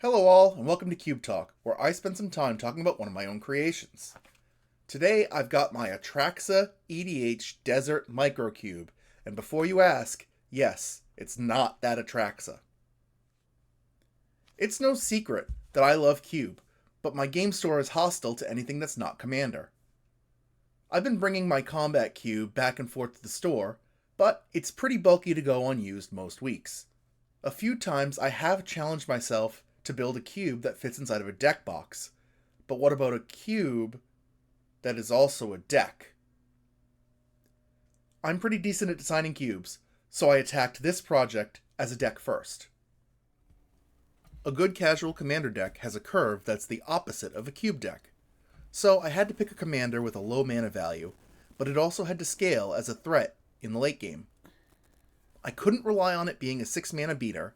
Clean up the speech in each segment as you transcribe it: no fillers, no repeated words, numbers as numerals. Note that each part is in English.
Hello all, and welcome to Cube Talk, where I spend some time talking about one of my own creations. Today I've got my Atraxa EDH Desert Microcube, and before you ask, yes, it's not that Atraxa. It's no secret that I love Cube, but my game store is hostile to anything that's not Commander. I've been bringing my Combat Cube back and forth to the store, but it's pretty bulky to go unused most weeks. A few times I have challenged myself to build a cube that fits inside of a deck box. But what about a cube that is also a deck? I'm pretty decent at designing cubes, so I attacked this project as a deck first. A good casual commander deck has a curve that's the opposite of a cube deck. So I had to pick a commander with a low mana value, but it also had to scale as a threat in the late game. I couldn't rely on it being a 6 mana beater,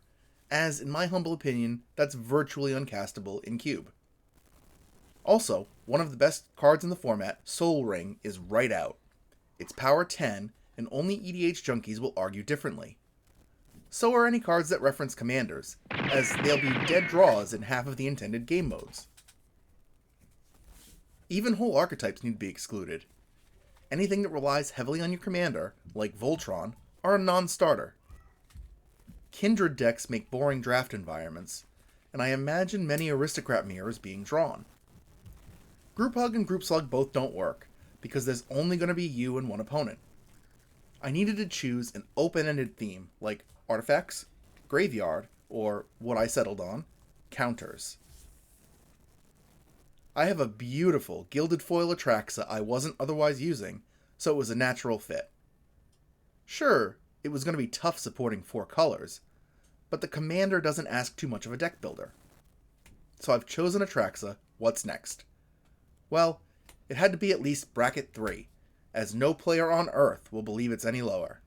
as in my humble opinion, that's virtually uncastable in Cube. Also, one of the best cards in the format, Soul Ring, is right out. It's power 10, and only EDH junkies will argue differently. So are any cards that reference commanders, as they'll be dead draws in half of the intended game modes. Even whole archetypes need to be excluded. Anything that relies heavily on your commander, like Voltron, are a non-starter. Kindred decks make boring draft environments, and I imagine many aristocrat mirrors being drawn. Group Hug and Group Slug both don't work, because there's only going to be you and one opponent. I needed to choose an open-ended theme, like artifacts, graveyard, or what I settled on, counters. I have a beautiful gilded foil Atraxa I wasn't otherwise using, so it was a natural fit. Sure, it was going to be tough supporting 4 colors, but the commander doesn't ask too much of a deck builder. So I've chosen Atraxa. What's next? Well, it had to be at least bracket 3, as no player on Earth will believe it's any lower.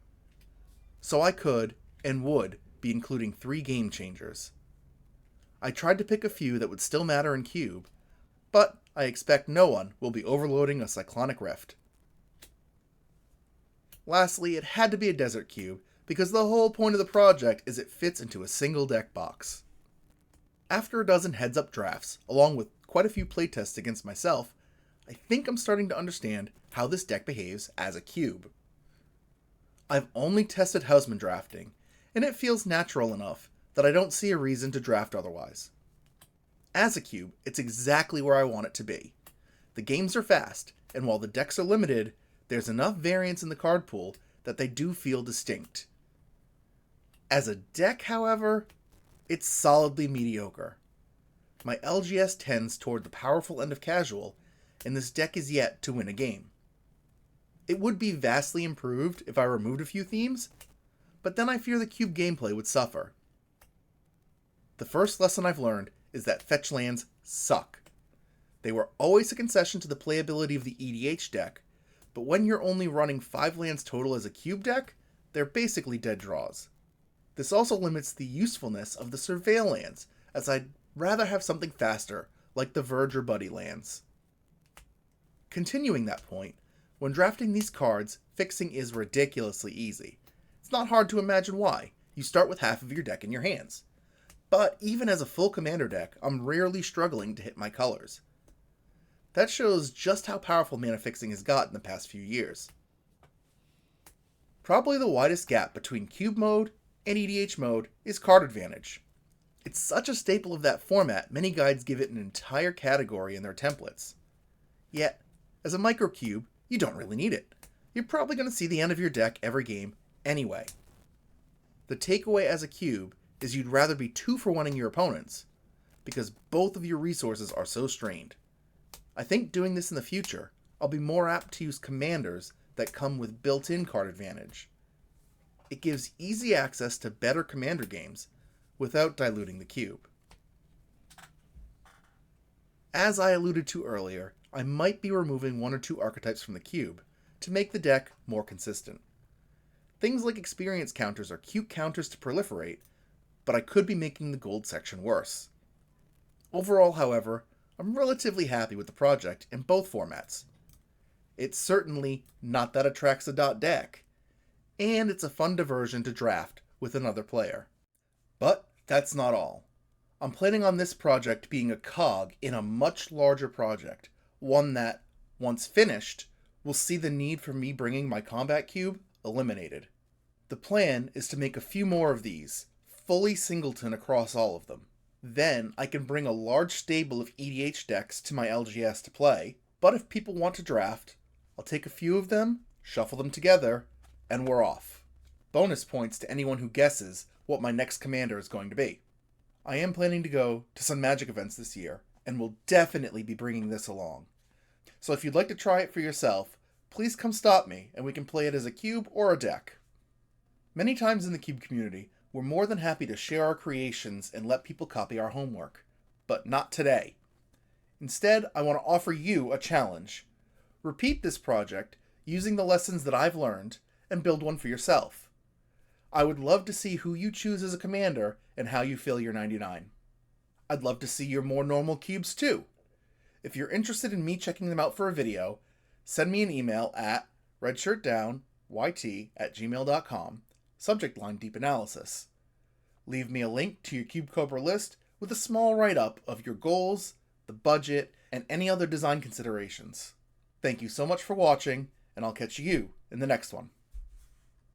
So I could, and would, be including 3 game changers. I tried to pick a few that would still matter in Cube, but I expect no one will be overloading a Cyclonic Rift. Lastly, it had to be a Desert Cube, because the whole point of the project is it fits into a single deck box. After a dozen heads-up drafts, along with quite a few playtests against myself, I think I'm starting to understand how this deck behaves as a cube. I've only tested Houseman drafting, and it feels natural enough that I don't see a reason to draft otherwise. As a cube, it's exactly where I want it to be. The games are fast, and while the decks are limited, there's enough variance in the card pool that they do feel distinct. As a deck, however, it's solidly mediocre. My LGS tends toward the powerful end of casual, and this deck is yet to win a game. It would be vastly improved if I removed a few themes, but then I fear the cube gameplay would suffer. The first lesson I've learned is that fetch lands suck. They were always a concession to the playability of the EDH deck, but when you're only running 5 lands total as a cube deck, they're basically dead draws. This also limits the usefulness of the Surveil lands, as I'd rather have something faster, like the Verge or Buddy lands. Continuing that point, when drafting these cards, fixing is ridiculously easy. It's not hard to imagine why. You start with half of your deck in your hands. But even as a full commander deck, I'm rarely struggling to hit my colors. That shows just how powerful mana fixing has got in the past few years. Probably the widest gap between cube mode and EDH mode is card advantage. It's such a staple of that format, many guides give it an entire category in their templates. Yet, as a microcube, you don't really need it. You're probably going to see the end of your deck every game anyway. The takeaway as a cube is you'd rather be 2-for-1ing your opponents, because both of your resources are so strained. I think doing this in the future, I'll be more apt to use commanders that come with built-in card advantage. It gives easy access to better commander games without diluting the cube. As I alluded to earlier, I might be removing 1 or 2 archetypes from the cube to make the deck more consistent. Things like experience counters are cute counters to proliferate, but I could be making the gold section worse. Overall, however, I'm relatively happy with the project in both formats. It's certainly not that Atraxa deck, and it's a fun diversion to draft with another player. But that's not all. I'm planning on this project being a cog in a much larger project, one that, once finished, will see the need for me bringing my combat cube eliminated. The plan is to make a few more of these, fully singleton across all of them. Then I can bring a large stable of EDH decks to my LGS to play, but if people want to draft, I'll take a few of them, shuffle them together, and we're off. Bonus points to anyone who guesses what my next commander is going to be. I am planning to go to some Magic events this year, and will definitely be bringing this along. So if you'd like to try it for yourself, please come stop me and we can play it as a cube or a deck. Many times in the cube community, we're more than happy to share our creations and let people copy our homework. But not today. Instead, I want to offer you a challenge. Repeat this project using the lessons that I've learned and build one for yourself. I would love to see who you choose as a commander and how you fill your 99. I'd love to see your more normal cubes too. If you're interested in me checking them out for a video, send me an email at redshirtdownyt@gmail.com, subject line deep analysis. Leave me a link to your Cube Cobra list with a small write-up of your goals, the budget, and any other design considerations. Thank you so much for watching, and I'll catch you in the next one.